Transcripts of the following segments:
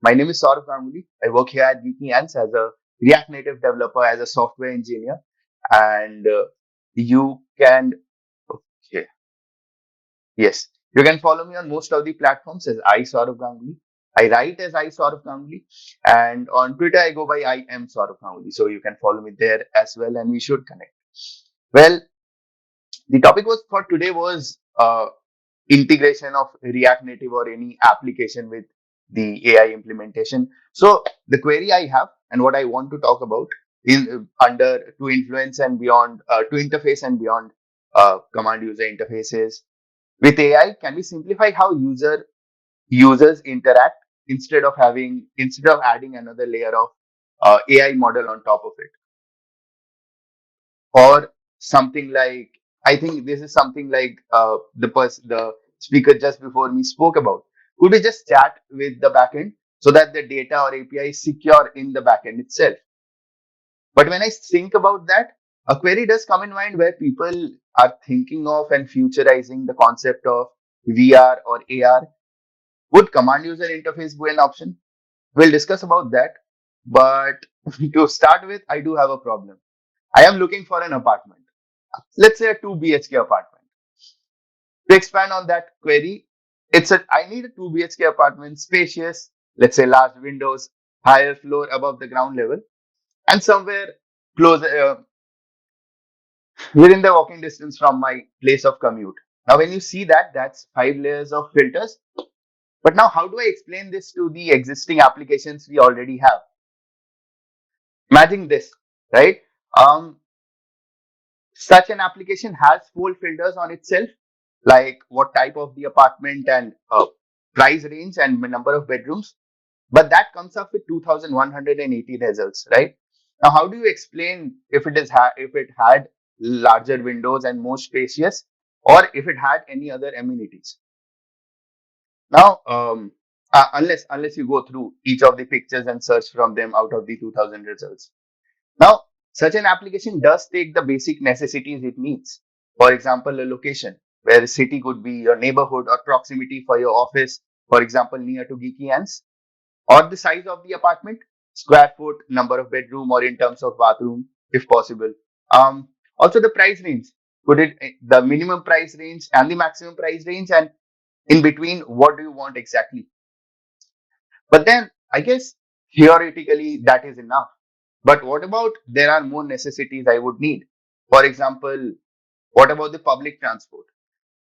My name is Sourav Ganguly. I work here at GeekyAnts as a React Native developer, as a software engineer, and you can, okay, yes, you can follow me on most of the platforms as I Sourav Ganguly. I write as I Sourav Ganguly, and on Twitter I go by I am Sourav Ganguly. So you can follow me there as well, and we should connect. Well, the topic was for today was integration of React Native or any application with the AI implementation. So the query I have and what I want to talk about is under to influence and beyond, to interface and beyond command user interfaces with AI. Can we simplify how users interact instead of adding another layer of AI model on top of it, or something like, I think this is something like the speaker just before me spoke about. Could we just chat with the backend so that the data or API is secure in the backend itself? But when I think about that, a query does come in mind where people are thinking of and futurizing the concept of VR or AR. Would command user interface be an option? We'll discuss about that. But to start with, I do have a problem. I am looking for an apartment. Let's say a 2 BHK apartment. To expand on that query, I need a 2 BHK apartment, spacious, let's say large windows, higher floor above the ground level, and somewhere close within the walking distance from my place of commute. Now, when you see that, that's 5 layers of filters. But now, how do I explain this to the existing applications we already have? Imagine this, right? Um, Such an application has full filters on itself, like what type of the apartment and price range and number of bedrooms. But that comes up with 2,180 results, right? Now, how do you explain if if it had larger windows and more spacious, or if it had any other amenities? Now, unless you go through each of the pictures and search from them out of the 2,000 results. Now, such an application does take the basic necessities it needs. For example, a location where a city could be your neighborhood or proximity for your office, for example, near to Geeky Ants, or the size of the apartment, square foot, number of bedroom, or in terms of bathroom, if possible. Also, the price range. Could it the minimum price range and the maximum price range, and in between, what do you want exactly? But then, I guess theoretically that is enough. But what about there are more necessities I would need? For example, what about the public transport?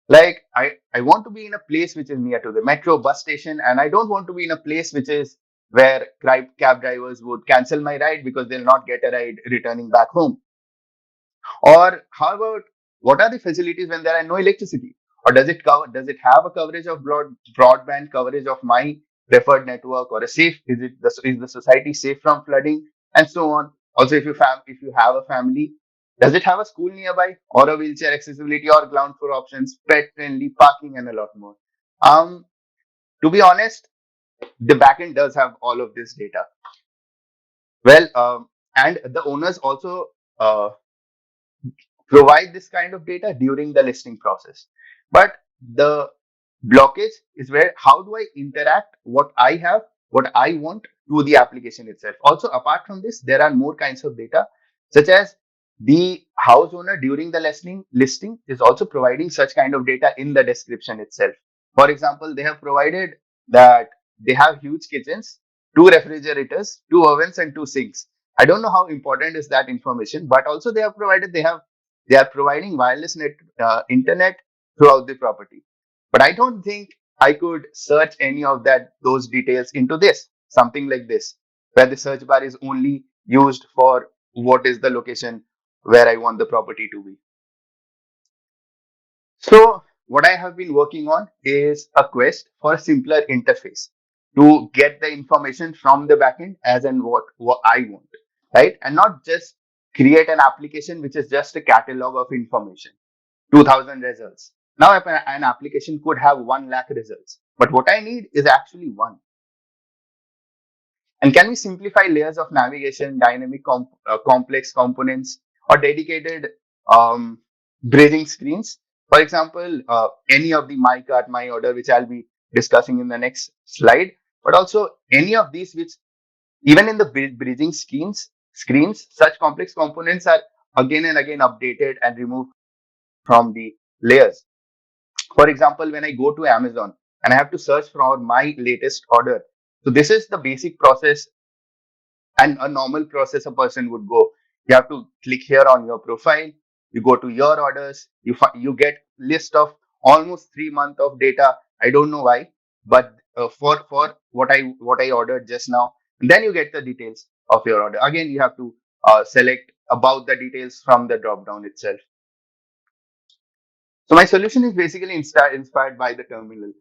Like I want to be in a place which is near to the metro bus station, and I don't want to be in a place which is where cab drivers would cancel my ride because they'll not get a ride returning back home. Or how about what are the facilities when there are no electricity? Or does it have a coverage of broadband coverage of my preferred network, or a safe is the society safe from flooding, and so on. Also, if you have a family, does it have a school nearby, or a wheelchair accessibility, or ground floor options, pet friendly parking, and a lot more? Um, to be honest, the backend does have all of this data. Well, and the owners also uh, provide this kind of data during the listing process. But the blockage is where how do I interact what I want to the application itself. Also, apart from this, there are more kinds of data, such as the house owner during the listing is also providing such kind of data in the description itself. For example, they have provided that they have huge kitchens, two refrigerators, two ovens, and two sinks. I don't know how important is that information, but also they are providing wireless internet throughout the property. But I don't think I could search any of those details into something like this, where the search bar is only used for what is the location where I want the property to be. So what I have been working on is a quest for a simpler interface to get the information from the backend as and what I want, right? And not just create an application which is just a catalog of information, 2,000 results. Now, if an application could have 1 lakh results, but what I need is actually one. And can we simplify layers of navigation, complex components, or dedicated um, bridging screens? For example, any of the my cart, my order, which I'll be discussing in the next slide. but also any of these which even in the bridging screens, such complex components are again and again updated and removed from the layers. For example, when I go to Amazon and I have to search for my latest order, so this is the basic process and a normal process a person would go. You have to click here on your profile, you go to your orders, you get list of almost 3 months of data. I don't know why, but for what I ordered just now, and then you get the details of your order. Again, you have to select about the details from the drop down itself. So my solution is basically inspired by the terminal.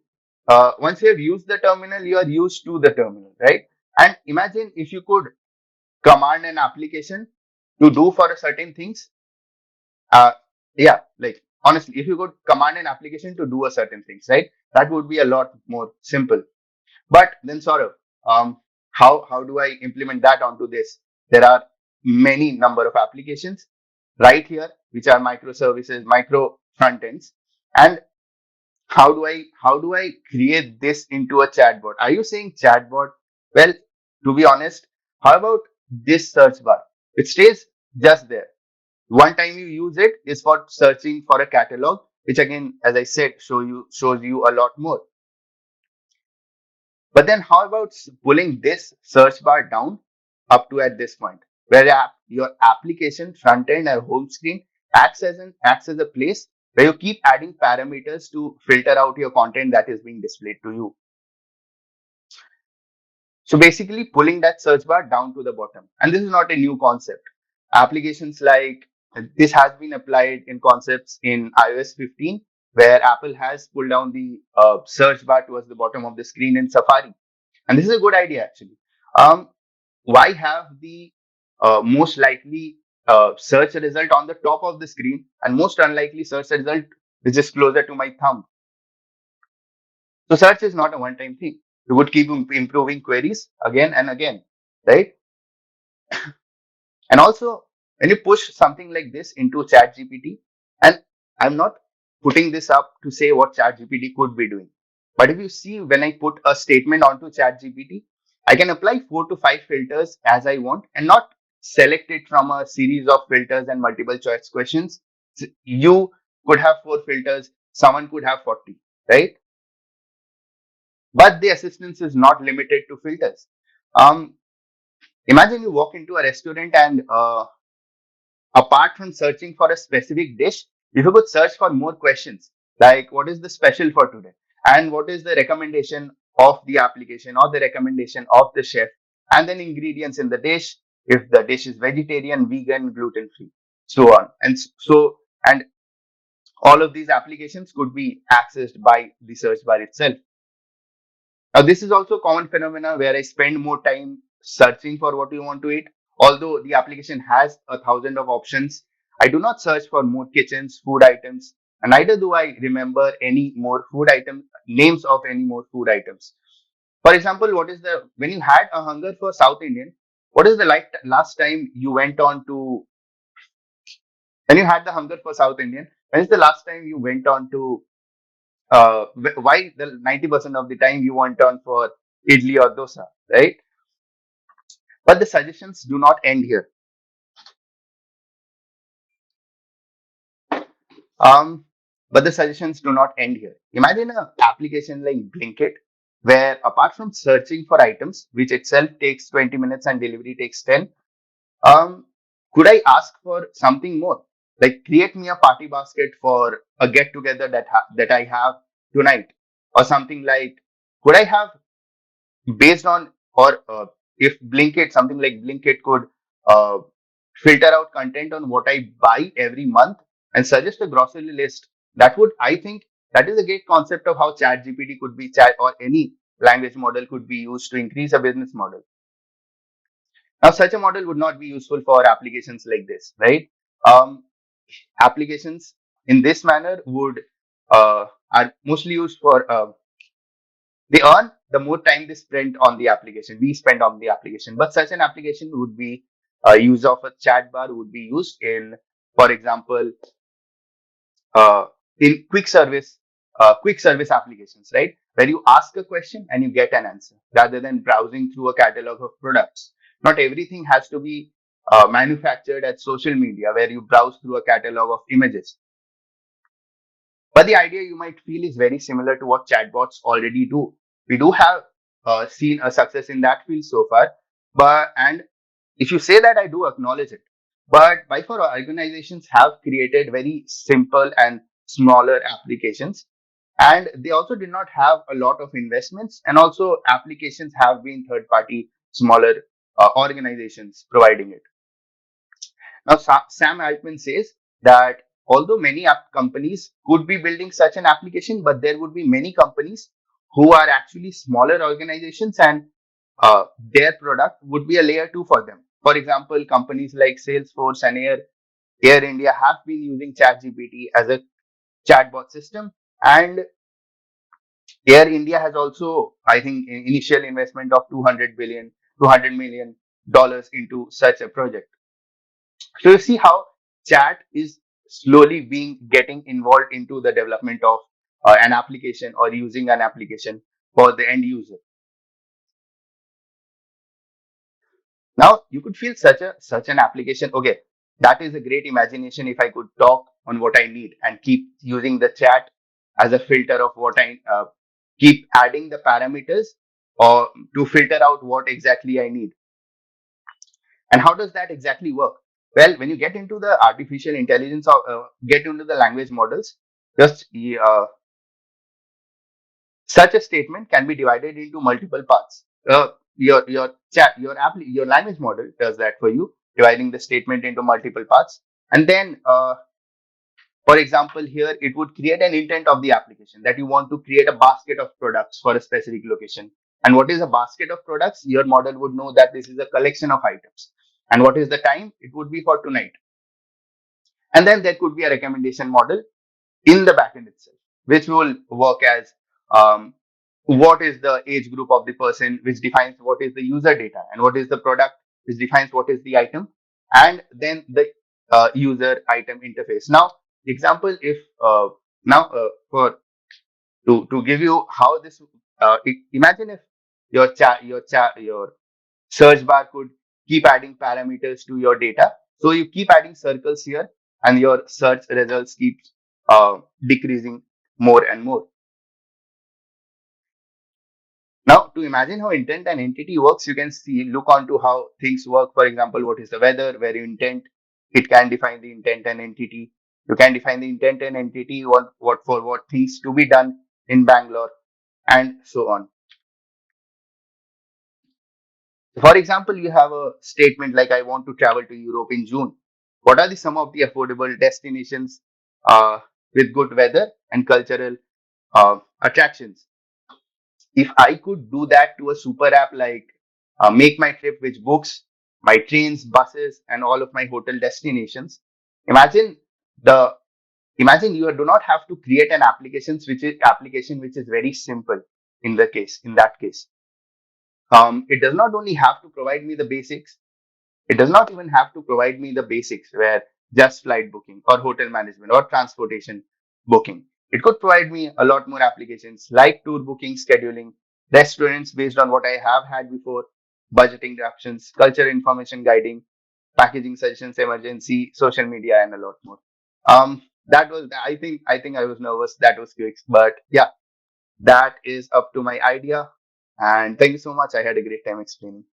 Once you have used the terminal, you are used to the terminal, right? And imagine if you could command an application to do for a certain things. Uh, yeah, like honestly, if you could command an application to do a certain things, right? That would be a lot more simple. But then sort of, how do I implement that onto this? There are many number of applications right here, which are microservices, micro front ends. And how do I create this into a chatbot? Are you saying chatbot? Well, to be honest, how about this search bar? It stays just there. One time you use it is for searching for a catalog, which again, as I said, shows you a lot more. But then how about pulling this search bar down up to at this point, where your application front end and home screen acts as a place where you keep adding parameters to filter out your content that is being displayed to you. So basically pulling that search bar down to the bottom. And this is not a new concept. Applications like this has been applied in concepts in iOS 15, where Apple has pulled down the search bar towards the bottom of the screen in Safari. And this is a good idea actually. Um, why have the most likely search result on the top of the screen and most unlikely search result which is closer to my thumb? So search is not a one-time thing. You would keep improving queries again and again, right? And also, when you push something like this into ChatGPT, and I'm not putting this up to say what ChatGPT could be doing, but if you see when I put a statement onto ChatGPT, I can apply 4 to 5 filters as I want and not select it from a series of filters and multiple choice questions. You could have 4 filters, someone could have 40, right? But the assistance is not limited to filters. Um, Imagine you walk into a restaurant and apart from searching for a specific dish, if you could search for more questions like what is the special for today and what is the recommendation of the application or the recommendation of the chef, and then ingredients in the dish, if the dish is vegetarian, vegan, gluten free, so on. And all of these applications could be accessed by the search bar itself. Now, this is also a common phenomena where I spend more time searching for what you want to eat. Although the application has 1,000 of options, I do not search for more kitchens, food items, and neither do I remember any more food item names of any more food items. For example, when you had a hunger for South Indian, what is the last time you went on to when you had the hunger for South Indian? When is the last time you went on to why the 90% of the time you went on for idli or dosa, right? But the suggestions do not end here. Um, but the suggestions do not end here. Imagine an application like Blinkit, where apart from searching for items, which itself takes 20 minutes and delivery takes 10, could I ask for something more? Like create me a party basket for a get together that I have tonight, or something like could I have based on or if Blinkit, something like Blinkit could uh, filter out content on what I buy every month and suggest a grocery list. That would, I think, that is a great concept of how Chat GPT could be chat or any language model could be used to increase a business model. Now, such a model would not be useful for applications like this, right? Um, Applications in this manner would are mostly used for they earn the more time they spend on the application, we spend on the application. But such an application would be use of a chat bar would be used in, for example, uh, in quick service quick service applications, right? Where you ask a question and you get an answer rather than browsing through a catalog of products. Not everything has to be manufactured at social media where you browse through a catalog of images. But the idea you might feel is very similar to what chatbots already do. We do have seen a success in that field so far, but and if you say that, I do acknowledge it. But by far, organizations have created very simple and smaller applications, and they also did not have a lot of investments. And also, applications have been third-party, smaller organizations providing it. Now, Sam Altman says that although many app companies could be building such an application, but there would be many companies who are actually smaller organizations, and their product would be a layer two for them. For example, companies like Salesforce and Air India have been using ChatGPT as a chatbot system, and Air India has also, I think, initial investment of 200 million dollars into such a project. So you see how chat is slowly being getting involved into the development of an application or using an application for the end user. Now you could feel such an application. Okay, that is a great imagination. If I could talk on what I need and keep using the chat as a filter of what I keep adding the parameters or to filter out what exactly I need. And how does that exactly work? Well, when you get into the artificial intelligence or get into the language models, just such a statement can be divided into multiple parts. Your language model does that for you, dividing the statement into multiple parts, and then for example, here it would create an intent of the application that you want to create a basket of products for a specific location. And what is a basket of products? Your model would know that this is a collection of items. And what is the time? It would be for tonight. And then there could be a recommendation model in the backend itself, which will work as what is the age group of the person, which defines what is the user data, and what is the product, which defines what is the item, and then the user item interface. Now, the example, if now for to give you how this, imagine if your search bar could keep adding parameters to your data. So you keep adding circles here, and your search results keep decreasing more and more. Now, to imagine how intent and entity works, you can look onto how things work. For example, what is the weather, where you intent, it can define the intent and entity. You can define the intent and entity, what for what things to be done in Bangalore, and so on. For example, you have a statement like, I want to travel to Europe in June. What are the some of the affordable destinations with good weather and cultural attractions? If I could do that to a super app like Make My Trip, which books my trains, buses, and all of my hotel destinations, imagine the imagine you do not have to create an application which is very simple in that case. It does not only have to provide me the basics, it does not even have to provide me the basics where just flight booking or hotel management or transportation booking. It could provide me a lot more applications like tour booking, scheduling, restaurants based on what I have had before, budgeting options, culture information guiding, packaging suggestions, emergency, social media, and a lot more. That was, I think I was nervous. That was quick, but yeah, that is up to my idea. And thank you so much. I had a great time explaining.